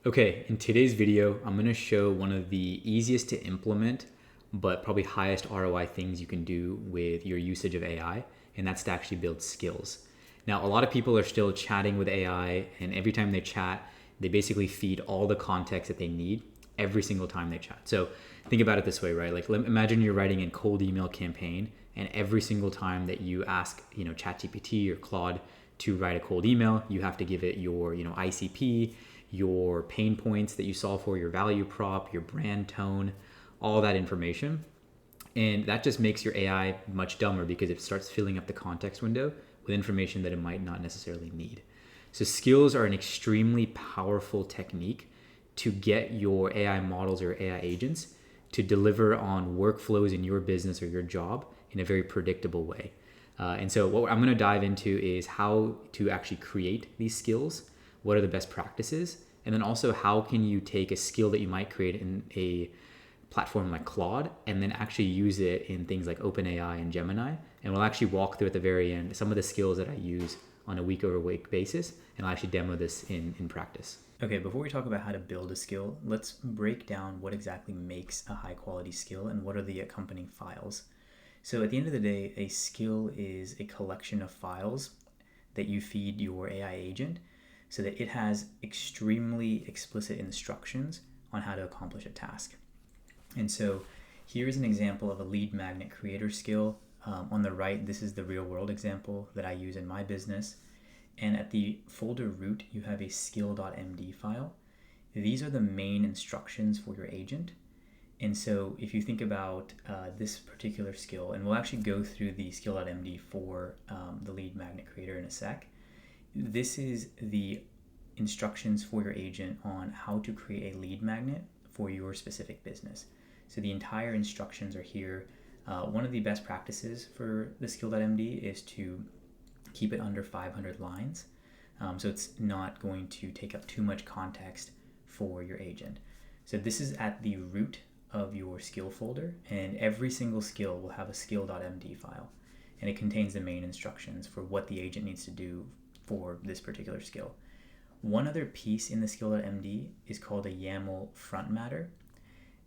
Okay, in today's video, I'm gonna show one of the easiest to implement, but probably highest ROI things you can do with your usage of AI, and that's to actually build skills. Now, a lot of people are still chatting with AI, and every time they chat, they basically feed all the context that they need every single time they chat. So think about it this way, right? Like imagine you're writing a cold email campaign, and every single time that you ask, ChatGPT or Claude to write a cold email, you have to give it your, ICP, your pain points that you solve for, your value prop, your brand tone, all that information. And that just makes your AI much dumber because it starts filling up the context window with information that it might not necessarily need. So skills are an extremely powerful technique to get your AI models or AI agents to deliver on workflows in your business or your job in a very predictable way. And so what I'm going to dive into is how to actually create these skills, what are the best practices, and then also how can you take a skill that you might create in a platform like Claude and then actually use it in things like OpenAI and Gemini. And we'll actually walk through at the very end some of the skills that I use on a week-over-week basis, and I'll actually demo this in practice. Okay, before we talk about how to build a skill, let's break down what exactly makes a high quality skill and what are the accompanying files. So at the end of the day, a skill is a collection of files that you feed your AI agent so that it has extremely explicit instructions on how to accomplish a task. And so here's an example of a lead magnet creator skill. On the right, this is the real world example that I use in my business. And at the folder root, you have a SKILL.md file. These are the main instructions for your agent. And so if you think about this particular skill, and we'll actually go through the SKILL.md for the lead magnet creator in a sec. This is the instructions for your agent on how to create a lead magnet for your specific business. So the entire instructions are here. One of the best practices for the SKILL.md is to keep it under 500 lines. So it's not going to take up too much context for your agent. So this is at the root of your skill folder, and every single skill will have a skill.md file, and it contains the main instructions for what the agent needs to do for this particular skill. One other piece in the skill.md is called a YAML front matter.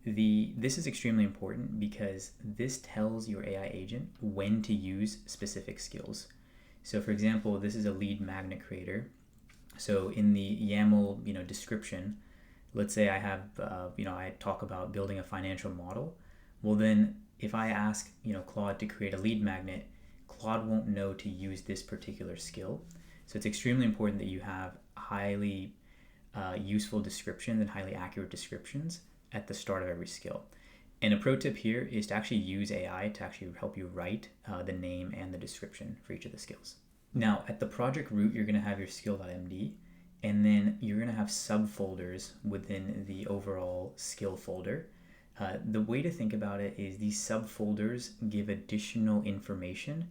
This is extremely important because this tells your AI agent when to use specific skills. So for example, this is a lead magnet creator. So in the YAML description, let's say I have I talk about building a financial model. Well then, if I ask Claude to create a lead magnet, Claude won't know to use this particular skill. So it's extremely important that you have highly useful descriptions and highly accurate descriptions at the start of every skill. And a pro tip here is to actually use AI to actually help you write the name and the description for each of the skills. Now, at the project root, you're going to have your skill.md, and then you're going to have subfolders within the overall skill folder. The way to think about it is these subfolders give additional information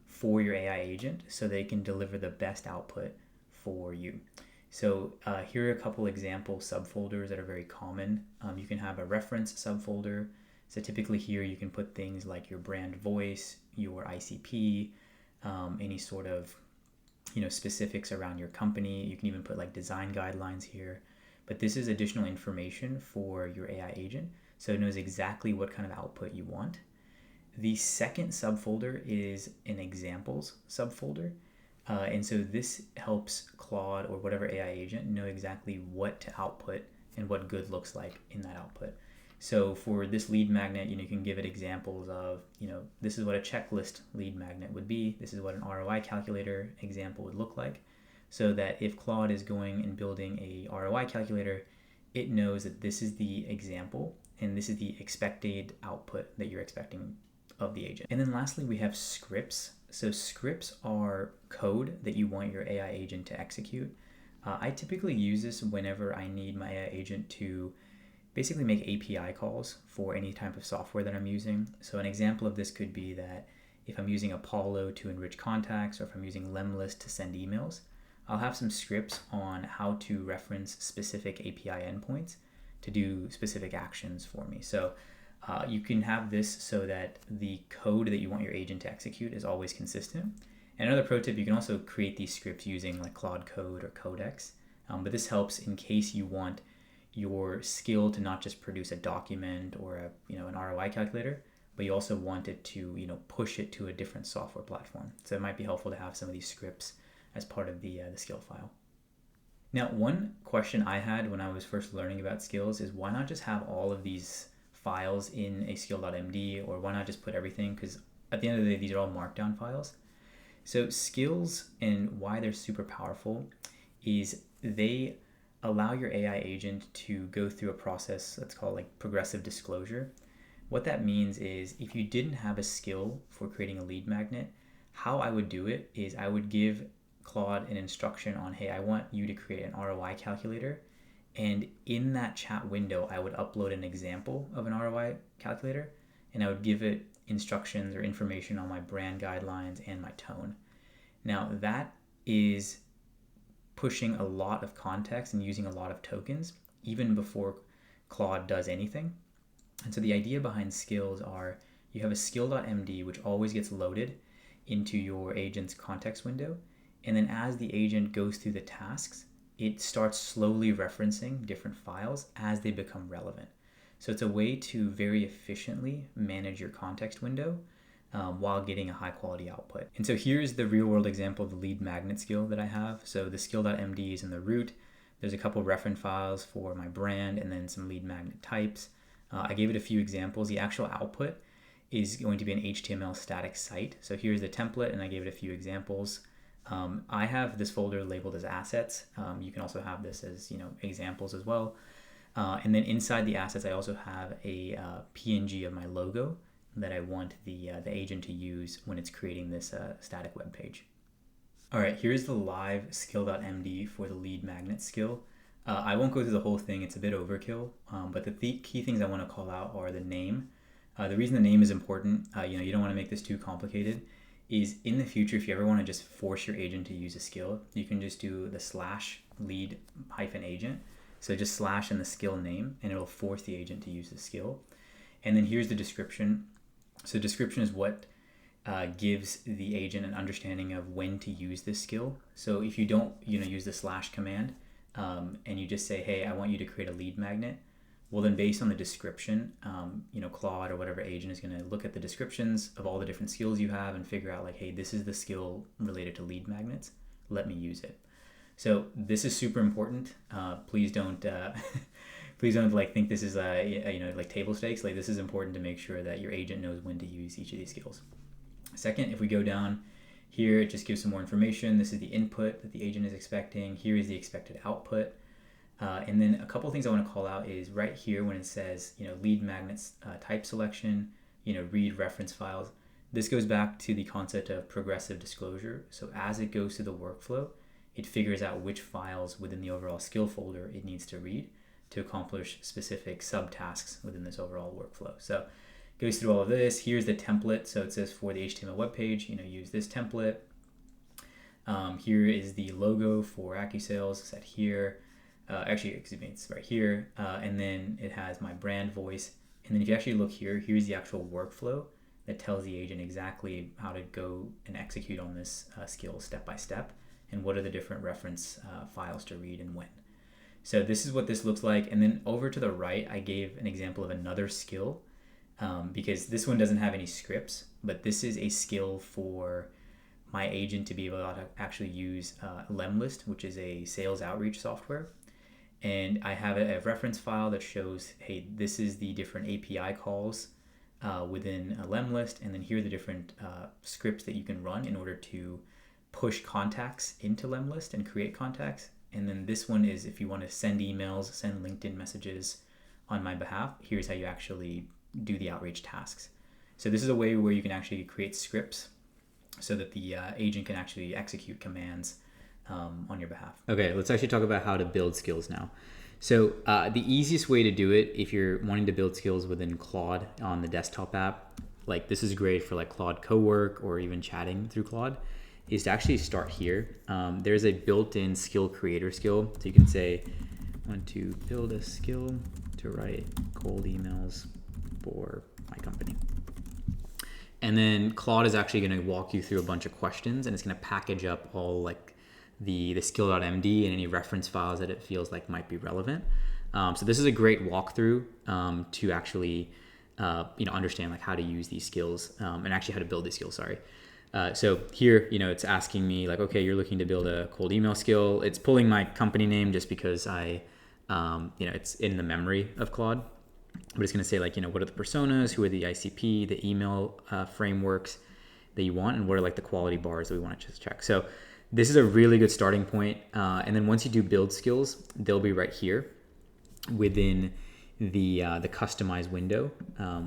for your AI agent so they can deliver the best output for you. So here are a couple example subfolders that are very common. You can have a reference subfolder. So typically here you can put things like your brand voice, your ICP, any sort of specifics around your company. You can even put like design guidelines here. But this is additional information for your AI agent, so it knows exactly what kind of output you want. The second subfolder is an examples subfolder. And so this helps Claude or whatever AI agent know exactly what to output and what good looks like in that output. So for this lead magnet, you can give it examples of, this is what a checklist lead magnet would be. This is what an ROI calculator example would look like. So that if Claude is going and building a ROI calculator, it knows that this is the example and this is the expected output that you're expecting of the agent. And then lastly, we have scripts. So scripts are code that you want your AI agent to execute. I typically use this whenever I need my AI agent to basically make API calls for any type of software that I'm using. So an example of this could be that if I'm using Apollo to enrich contacts, or if I'm using Lemlist to send emails, I'll have some scripts on how to reference specific API endpoints to do specific actions for me. So you can have this so that the code that you want your agent to execute is always consistent. And another pro tip, you can also create these scripts using like Claude Code or Codex. But this helps in case you want your skill to not just produce a document or an ROI calculator, but you also want it to push it to a different software platform. So it might be helpful to have some of these scripts as part of the skill file. Now, one question I had when I was first learning about skills is why not just have all of these files in a skill.md, or why not just put everything? Because at the end of the day, these are all markdown files. So skills, and why they're super powerful, is they allow your AI agent to go through a process that's called like progressive disclosure. What that means is if you didn't have a skill for creating a lead magnet, how I would do it is I would give Claude an instruction on, hey, I want you to create an ROI calculator. And in that chat window, I would upload an example of an ROI calculator, and I would give it instructions or information on my brand guidelines and my tone. Now, that is pushing a lot of context and using a lot of tokens even before Claude does anything. And so the idea behind skills are you have a skill.md which always gets loaded into your agent's context window. And then as the agent goes through the tasks, it starts slowly referencing different files as they become relevant. So it's a way to very efficiently manage your context window while getting a high quality output. And so here's the real world example of the lead magnet skill that I have. So the skill.md is in the root. There's a couple reference files for my brand and then some lead magnet types. I gave it a few examples. The actual output is going to be an HTML static site. So here's the template, and I gave it a few examples. I have this folder labeled as assets. You can also have this as examples as well. And then inside the assets, I also have a PNG of my logo that I want the agent to use when it's creating this static web page. All right, here's the live skill.md for the lead magnet skill. I won't go through the whole thing, it's a bit overkill, but the key things I want to call out are the name. The reason the name is important, you don't want to make this too complicated, is in the future, if you ever want to just force your agent to use a skill, you can just do the /lead-agent. So just slash in the skill name, and it'll force the agent to use the skill. And then here's the description. So description is what gives the agent an understanding of when to use this skill. So if you don't use the / command and you just say, hey, I want you to create a lead magnet, well then based on the description, Claude or whatever agent is going to look at the descriptions of all the different skills you have and figure out like, hey, this is the skill related to lead magnets, let me use it. So this is super important. Please don't think this is like table stakes. Like, this is important to make sure that your agent knows when to use each of these skills. Second, if we go down here, it just gives some more information. This is the input that the agent is expecting. Here is the expected output. And then a couple things I want to call out is right here when it says, lead magnets type selection, read reference files. This goes back to the concept of progressive disclosure. So as it goes through the workflow, it figures out which files within the overall skill folder it needs to read to accomplish specific subtasks within this overall workflow. So it goes through all of this. Here's the template. So it says for the HTML web page, use this template. Here is the logo for AccuSales set here. It's right here. And then it has my brand voice. And then if you actually look here, here's the actual workflow that tells the agent exactly how to go and execute on this skill step by step, and what are the different reference files to read and when. So this is what this looks like. And then over to the right, I gave an example of another skill because this one doesn't have any scripts, but this is a skill for my agent to be able to actually use Lemlist, which is a sales outreach software. And I have a reference file that shows, hey, this is the different API calls within a Lemlist, and then here are the different scripts that you can run in order to push contacts into Lemlist and create contacts. And then this one is if you want to send emails, send LinkedIn messages on my behalf, here's how you actually do the outreach tasks. So this is a way where you can actually create scripts so that the agent can actually execute commands on your behalf. Okay, let's actually talk about how to build skills now. So the easiest way to do it, if you're wanting to build skills within Claude on the desktop app, like this is great for like Claude Cowork or even chatting through Claude, is to actually start here. There's a built-in skill creator skill. So you can say, I want to build a skill to write cold emails for my company. And then Claude is actually going to walk you through a bunch of questions, and it's going to package up all like the skill.md and any reference files that it feels like might be relevant. So this is a great walkthrough to actually understand like how to use these skills and actually how to build these skills. So here, it's asking me like, okay, you're looking to build a cold email skill. It's pulling my company name just because it's in the memory of Claude. But it's going to say like, what are the personas, who are the ICP, the email frameworks that you want, and what are like the quality bars that we want to just check. So this is a really good starting point. And then once you do build skills, they'll be right here within the customize window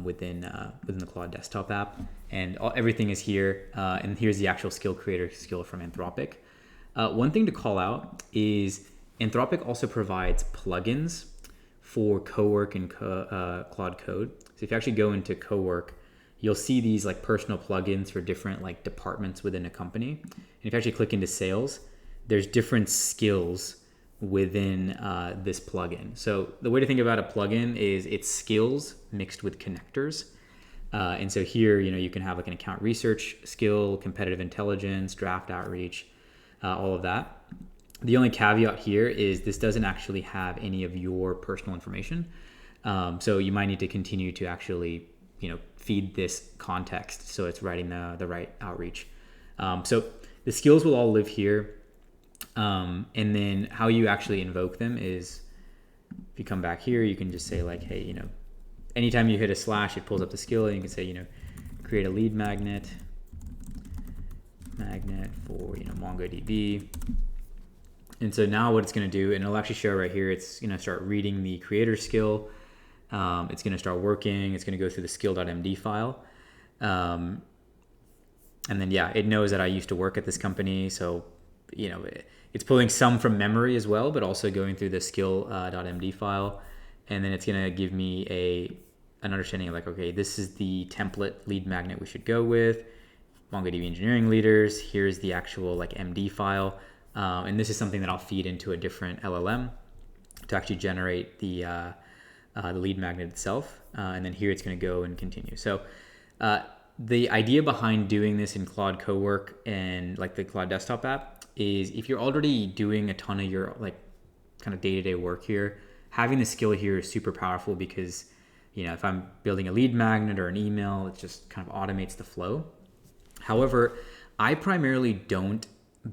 within the Claude desktop app, and everything is here. And here's the actual skill creator skill from Anthropic. One thing to call out is Anthropic also provides plugins for Cowork and Claude Code. So if you actually go into Cowork, you'll see these like personal plugins for different like departments within a company. And if you actually click into sales, there's different skills within this plugin. So the way to think about a plugin is it's skills mixed with connectors. And so here, you can have like an account research skill, competitive intelligence, draft outreach, all of that. The only caveat here is this doesn't actually have any of your personal information. So you might need to continue to actually, feed this context so it's writing the right outreach. So the skills will all live here. And then how you actually invoke them is if you come back here, you can just say like, hey, anytime you hit a slash, it pulls up the skill, and you can say, create a lead magnet for, MongoDB. And so now what it's going to do, and it'll actually show right here, it's going to start reading the creator skill. It's going to start working. It's going to go through the skill.md file. And then, it knows that I used to work at this company. So, it's pulling some from memory as well, but also going through the skill.md file. And then it's going to give me an understanding of like, okay, this is the template lead magnet we should go with. MongoDB engineering leaders. Here's the actual like MD file. And this is something that I'll feed into a different LLM to actually generate the lead magnet itself. And then here it's going to go and continue. So the idea behind doing this in Claude Cowork and like the Claude desktop app is if you're already doing a ton of your like kind of day-to-day work here, having the skill here is super powerful because, if I'm building a lead magnet or an email, it just kind of automates the flow. However, I primarily don't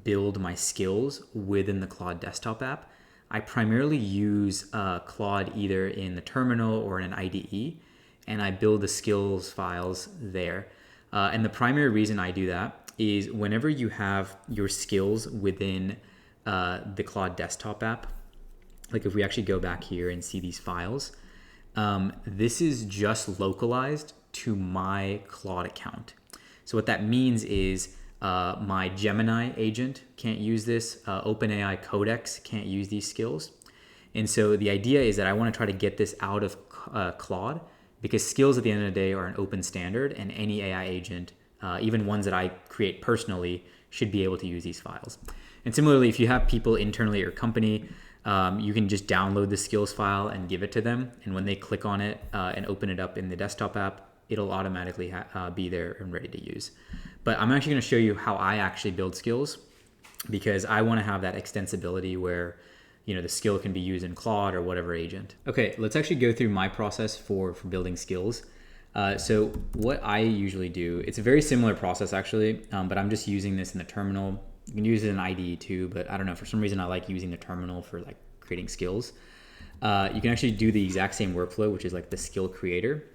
build my skills within the Claude desktop app. I primarily use Claude either in the terminal or in an IDE, and I build the skills files there. And the primary reason I do that is whenever you have your skills within the Claude desktop app, like if we actually go back here and see these files, this is just localized to my Claude account. So what that means is my Gemini agent can't use this. OpenAI Codex can't use these skills. And so the idea is that I want to try to get this out of Claude because skills at the end of the day are an open standard, and any AI agent, even ones that I create personally, should be able to use these files. And similarly, if you have people internally at your company, you can just download the skills file and give it to them. And when they click on it and open it up in the desktop app, it'll automatically be there and ready to use. But I'm actually going to show you how I actually build skills because I want to have that extensibility where, the skill can be used in Claude or whatever agent. Okay, let's actually go through my process for building skills. So what I usually do, it's a very similar process actually, but I'm just using this in the terminal. You can use it in IDE too, but I don't know, for some reason I like using the terminal for like creating skills. You can actually do the exact same workflow, which is like the skill creator.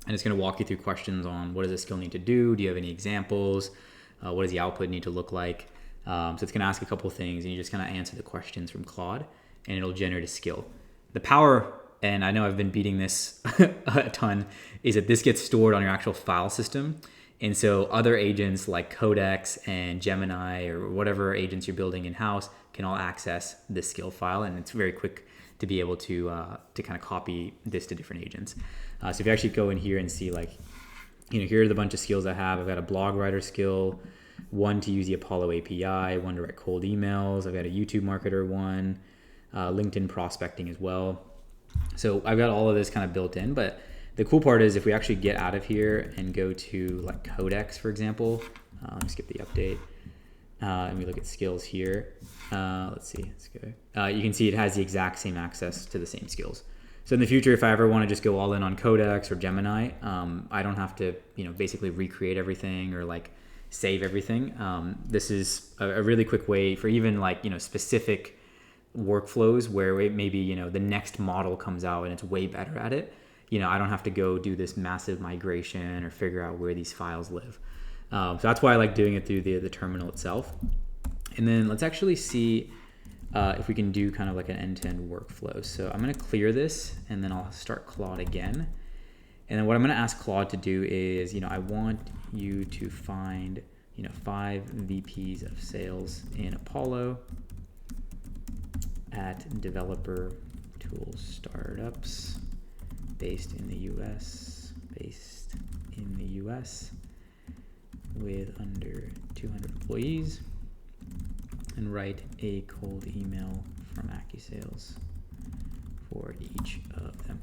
And it's going to walk you through questions on what does this skill need to do? Do you have any examples? What does the output need to look like? So it's going to ask a couple of things, and you just kind of answer the questions from Claude, and it'll generate a skill. The power, and I know I've been beating this a ton, is that this gets stored on your actual file system. And so other agents like Codex and Gemini or whatever agents you're building in-house can all access this skill file, and it's very quick to be able to kind of copy this to different agents. So if you actually go in here and see like, here are the bunch of skills I have. I've got a blog writer skill, one to use the Apollo API, one to write cold emails. I've got a YouTube marketer one, LinkedIn prospecting as well. So I've got all of this kind of built in, but the cool part is if we actually get out of here and go to like Codex, for example, skip the update. and we look at skills here, let's see, let's go. You can see it has the exact same access to the same skills. So in the future, if I ever want to just go all in on Codex or Gemini, I don't have to, basically recreate everything or like save everything. This is a really quick way for even like, specific workflows where maybe, the next model comes out and it's way better at it. I don't have to go do this massive migration or figure out where these files live. So that's why I like doing it through the terminal itself. And then let's actually see if we can do kind of like an end-to-end workflow. So I'm going to clear this and then I'll start Claude again. And then what I'm going to ask Claude to do is, I want you to find, 5 VPs of sales in Apollo at developer tools startups based in the US with under 200 employees, and write a cold email from AccuSales for each of them.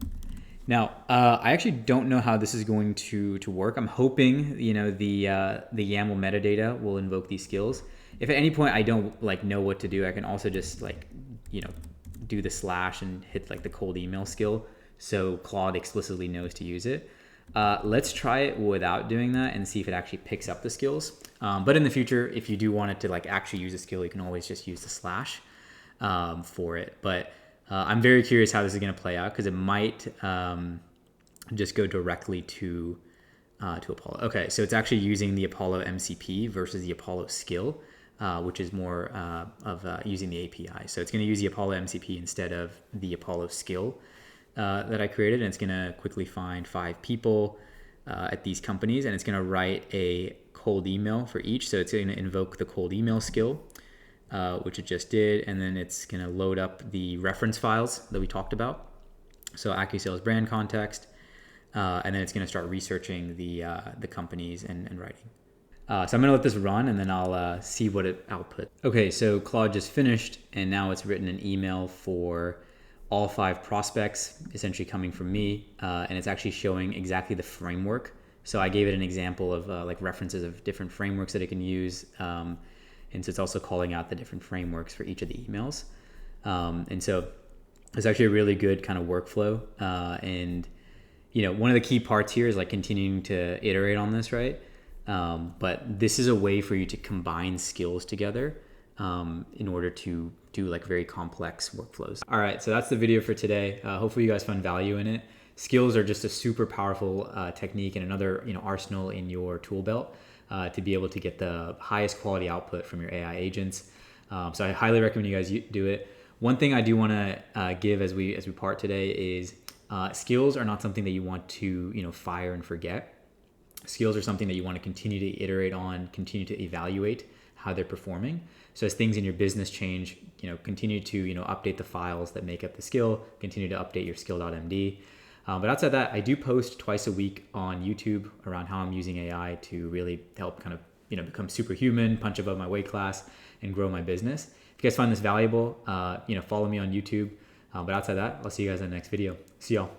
Now, I actually don't know how this is going to work. I'm hoping, the YAML metadata will invoke these skills. If at any point I don't know what to do, I can also just do the / and hit the cold email skill so Claude explicitly knows to use it. Let's try it without doing that and see if it actually picks up the skills. But in the future, if you do want it to actually use a skill, you can always just use the / for it. But I'm very curious how this is going to play out because it might just go directly to Apollo. Okay, so it's actually using the Apollo MCP versus the Apollo skill, which is more of using the API. So it's going to use the Apollo MCP instead of the Apollo skill that I created, and it's going to quickly find 5 people at these companies, and it's going to write a cold email for each. So it's going to invoke the cold email skill, which it just did, and then it's going to load up the reference files that we talked about. So AccuSales brand context, and then it's going to start researching the companies and writing. So I'm going to let this run, and then I'll see what it outputs. Okay, so Claude just finished, and now it's written an email for all 5 prospects, essentially coming from me, and it's actually showing exactly the framework. So I gave it an example of references of different frameworks that it can use, and so it's also calling out the different frameworks for each of the emails. And so it's actually a really good kind of workflow. And one of the key parts here is continuing to iterate on this, right? But this is a way for you to combine skills together in order to do very complex workflows. All right, so that's the video for today. Hopefully you guys found value in it. Skills are just a super powerful technique and another arsenal in your tool belt to be able to get the highest quality output from your AI agents. So I highly recommend you guys do it. One thing I do want to give as we part today is skills are not something that you want to fire and forget. Skills are something that you want to continue to iterate on, continue to evaluate how they're performing. So as things in your business change, continue to update the files that make up the skill, continue to update your SKILL.md. But outside that, I do post twice a week on YouTube around how I'm using AI to really help kind of become superhuman, punch above my weight class, and grow my business. If you guys find this valuable, follow me on YouTube. But outside that, I'll see you guys in the next video. See y'all.